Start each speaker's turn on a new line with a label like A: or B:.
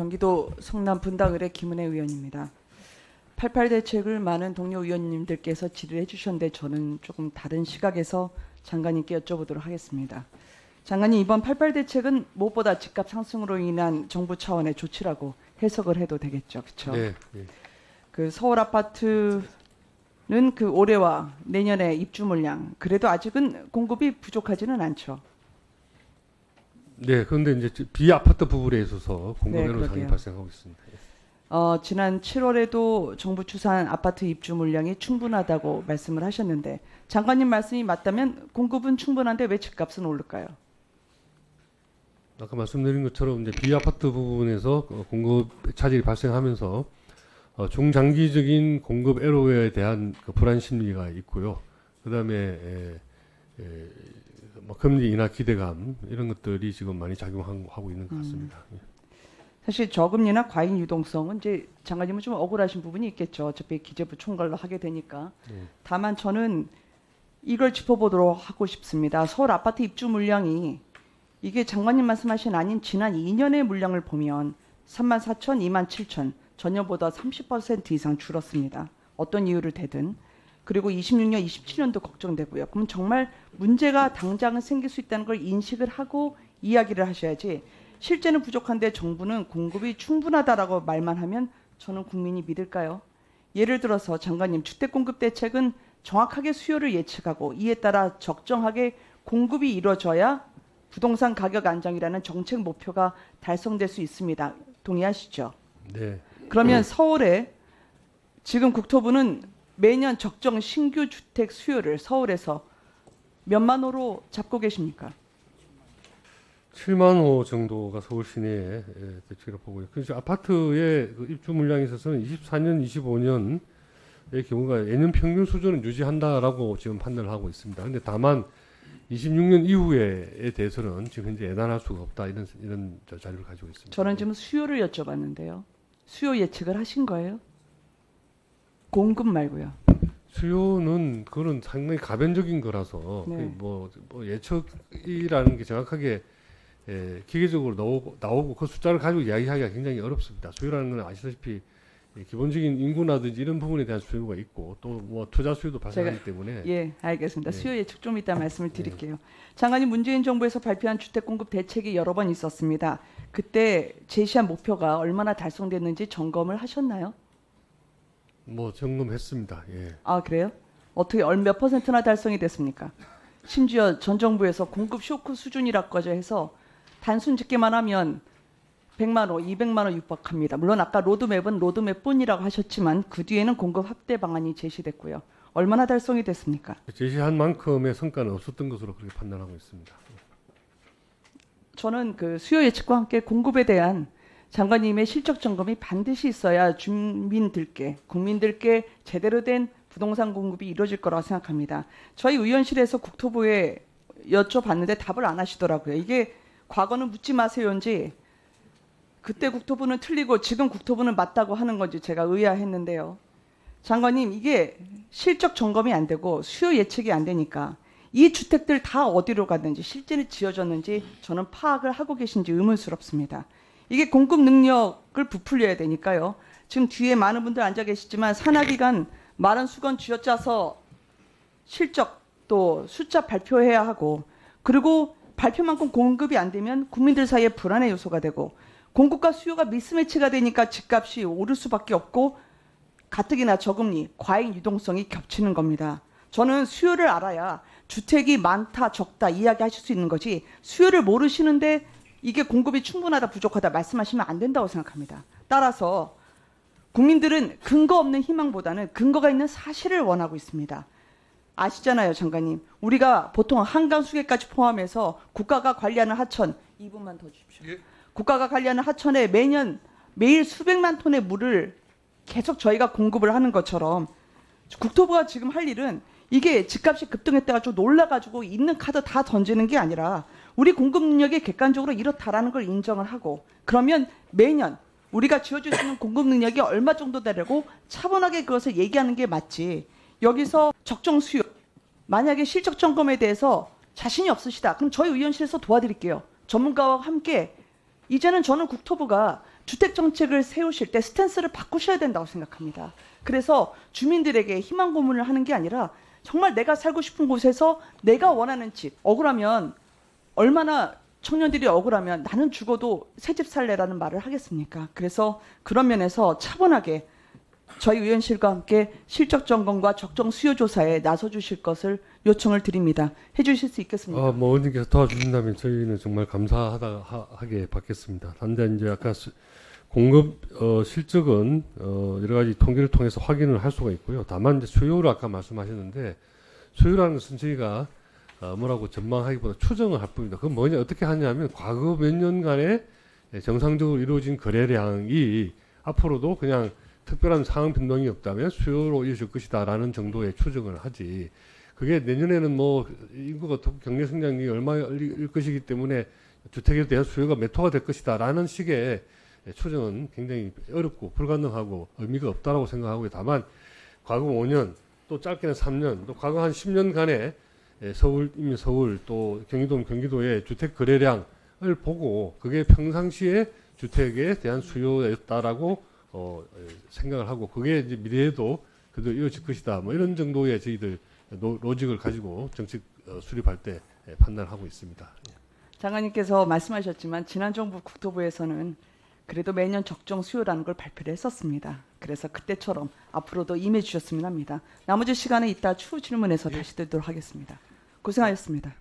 A: 경기도 성남 분당을의 김은혜 의원입니다. 88 대책을 많은 동료 의원님들께서 질의해 주셨는데 저는 조금 다른 시각에서 장관님께 여쭤보도록 하겠습니다. 장관님, 이번 88 대책은 무엇보다 집값 상승으로 인한 정부 차원의 조치라고 해석을 해도 되겠죠, 그렇죠?
B: 네, 네.
A: 그 서울 아파트는 그 올해와 내년에 입주 물량 그래도 아직은 공급이 부족하지는 않죠.
B: 네, 그런데 이제 비아파트 부분에 있어서 공급 애로사항이
A: 그러게요.
B: 발생하고 있습니다.
A: 지난 7월에도 정부 추산 아파트 입주 물량이 충분하다고 말씀을 하셨는데 장관님 말씀이 맞다면 공급은 충분한데 왜 집값은 오를까요?
B: 아까 말씀드린 것처럼 이제 비아파트 부분에서 공급 차질이 발생하면서 중장기적인 공급 애로에 대한 그 불안 심리가 있고요. 그다음에 뭐 금리 인하 기대감 이런 것들이 지금 많이 작용하고 있는 것 같습니다.
A: 사실 저금리나 과잉 유동성은 이제 장관님은 좀 억울하신 부분이 있겠죠. 어차피 기재부 총괄로 하게 되니까. 다만 저는 이걸 짚어보도록 하고 싶습니다. 서울 아파트 입주 물량이 이게 장관님 말씀하신 아닌 지난 2년의 물량을 보면 34,000, 27,000 전년보다 30% 이상 줄었습니다. 어떤 이유를 대든. 그리고 26년, 27년도 걱정되고요. 그럼 정말 문제가 당장은 생길 수 있다는 걸 인식을 하고 이야기를 하셔야지 실제는 부족한데 정부는 공급이 충분하다라고 말만 하면 저는 국민이 믿을까요? 예를 들어서 장관님, 주택공급 대책은 정확하게 수요를 예측하고 이에 따라 적정하게 공급이 이루어져야 부동산 가격 안정이라는 정책 목표가 달성될 수 있습니다. 동의하시죠?
B: 네.
A: 그러면 서울에 지금 국토부는 매년 적정 신규 주택 수요를 서울에서 몇만 호로 잡고 계십니까?
B: 7만 호 정도가 서울 시내에 대책이라고 보고요. 그래서 아파트의 그 입주 물량에 있어서는 24년, 25년의 경우가 예년 평균 수준은 유지한다라고 지금 판단을 하고 있습니다. 그런데 다만 26년 이후에 대해서는 지금 현재 예단할 수가 없다 이런 자료를 가지고 있습니다.
A: 저는 지금 수요를 여쭤봤는데요. 수요 예측을 하신 거예요? 공급 말고요.
B: 수요는 그거는 상당히 가변적인 거라서
A: 네.
B: 뭐 예측이라는 게 정확하게 기계적으로 나오고 그 숫자를 가지고 이야기하기가 굉장히 어렵습니다. 수요라는 건 아시다시피 기본적인 인구라든지 이런 부분에 대한 수요가 있고 또 뭐 투자 수요도 발생하기 때문에
A: 예, 알겠습니다.
B: 네.
A: 수요 예측 좀 이따 말씀을 드릴게요. 장관님, 문재인 정부에서 발표한 주택 공급 대책이 여러 번 있었습니다. 그때 제시한 목표가 얼마나 달성됐는지 점검을 하셨나요?
B: 뭐 점검했습니다. 예.
A: 아, 그래요? 어떻게 몇 퍼센트나 달성이 됐습니까? 심지어 전 정부에서 공급 쇼크 수준이라고까지 해서 단순 집계만 하면 100만 호, 200만 호 육박합니다. 물론 아까 로드맵은 로드맵뿐이라고 하셨지만 그 뒤에는 공급 확대 방안이 제시됐고요. 얼마나 달성이 됐습니까?
B: 제시한 만큼의 성과는 없었던 것으로 그렇게 판단하고 있습니다.
A: 저는 그 수요 예측과 함께 공급에 대한 장관님의 실적 점검이 반드시 있어야 국민들께 제대로 된 부동산 공급이 이루어질 거라고 생각합니다. 저희 의원실에서 국토부에 여쭤봤는데 답을 안 하시더라고요. 이게 과거는 묻지 마세요인지 그때 국토부는 틀리고 지금 국토부는 맞다고 하는 건지 제가 의아했는데요. 장관님, 이게 실적 점검이 안 되고 수요 예측이 안 되니까 이 주택들 다 어디로 갔는지 실제는 지어졌는지 저는 파악을 하고 계신지 의문스럽습니다. 이게 공급 능력을 부풀려야 되니까요. 지금 뒤에 많은 분들 앉아 계시지만 산하기관 마른 수건 쥐어짜서 실적 또 숫자 발표해야 하고 그리고 발표만큼 공급이 안 되면 국민들 사이에 불안의 요소가 되고 공급과 수요가 미스매치가 되니까 집값이 오를 수밖에 없고 가뜩이나 저금리, 과잉 유동성이 겹치는 겁니다. 저는 수요를 알아야 주택이 많다, 적다 이야기하실 수 있는 거지 수요를 모르시는데 이게 공급이 충분하다, 부족하다 말씀하시면 안 된다고 생각합니다. 따라서 국민들은 근거 없는 희망보다는 근거가 있는 사실을 원하고 있습니다. 아시잖아요, 장관님. 우리가 보통 한강 수계까지 포함해서 국가가 관리하는 하천 2분만 더 주십시오.
B: 예.
A: 국가가 관리하는 하천에 매일 수백만 톤의 물을 계속 저희가 공급을 하는 것처럼 국토부가 지금 할 일은 이게 집값이 급등했다가지고 놀라가지고 있는 카드 다 던지는 게 아니라 우리 공급 능력이 객관적으로 이렇다라는 걸 인정을 하고 그러면 매년 우리가 지어줄 수 있는 공급 능력이 얼마 정도 되려고 차분하게 그것을 얘기하는 게 맞지. 여기서 적정 수요 만약에 실적 점검에 대해서 자신이 없으시다. 그럼 저희 의원실에서 도와드릴게요. 전문가와 함께 이제는 저는 국토부가 주택 정책을 세우실 때 스탠스를 바꾸셔야 된다고 생각합니다. 그래서 주민들에게 희망 고문을 하는 게 아니라 정말 내가 살고 싶은 곳에서 내가 원하는 집, 억울하면 얼마나 청년들이 억울하면 나는 죽어도 새 집 살래라는 말을 하겠습니까? 그래서 그런 면에서 차분하게 저희 의원실과 함께 실적 점검과 적정 수요 조사에 나서 주실 것을 요청을 드립니다. 해 주실 수 있겠습니까?
B: 뭐 의원님께서 도와주신다면 저희는 정말 감사하게 받겠습니다. 단지 이제 아까 공급 실적은 여러 가지 통계를 통해서 확인을 할 수가 있고요. 다만 이제 수요를 아까 말씀하셨는데 수요라는 것은 저희가 뭐라고 전망하기보다 추정을 할 뿐입니다. 그건 뭐냐 어떻게 하냐면 과거 몇 년간의 정상적으로 이루어진 거래량이 앞으로도 그냥 특별한 상황 변동이 없다면 수요로 이어질 것이다라는 정도의 추정을 하지. 그게 내년에는 뭐 인구가 경제 성장이 얼마일 것이기 때문에 주택에 대한 수요가 몇 호가 될 것이다라는 식의 추정은 굉장히 어렵고 불가능하고 의미가 없다라고 생각하고요. 다만 과거 5년 또 짧게는 3년 또 과거 한 10년간의 이미 서울 또 경기도의 주택 거래량을 보고 그게 평상시에 주택에 대한 수요였다라고 생각을 하고 그게 이제 미래에도 그대로 이어질 것이다. 뭐 이런 정도의 저희들 로직을 가지고 정책 수립할 때 판단하고 있습니다.
A: 장관님께서 말씀하셨지만 지난 정부 국토부에서는 그래도 매년 적정 수요라는 걸 발표를 했었습니다. 그래서 그때처럼 앞으로도 임해 주셨으면 합니다. 나머지 시간은 이따 추후 질문에서 다시 드리도록 하겠습니다. 고생하셨습니다.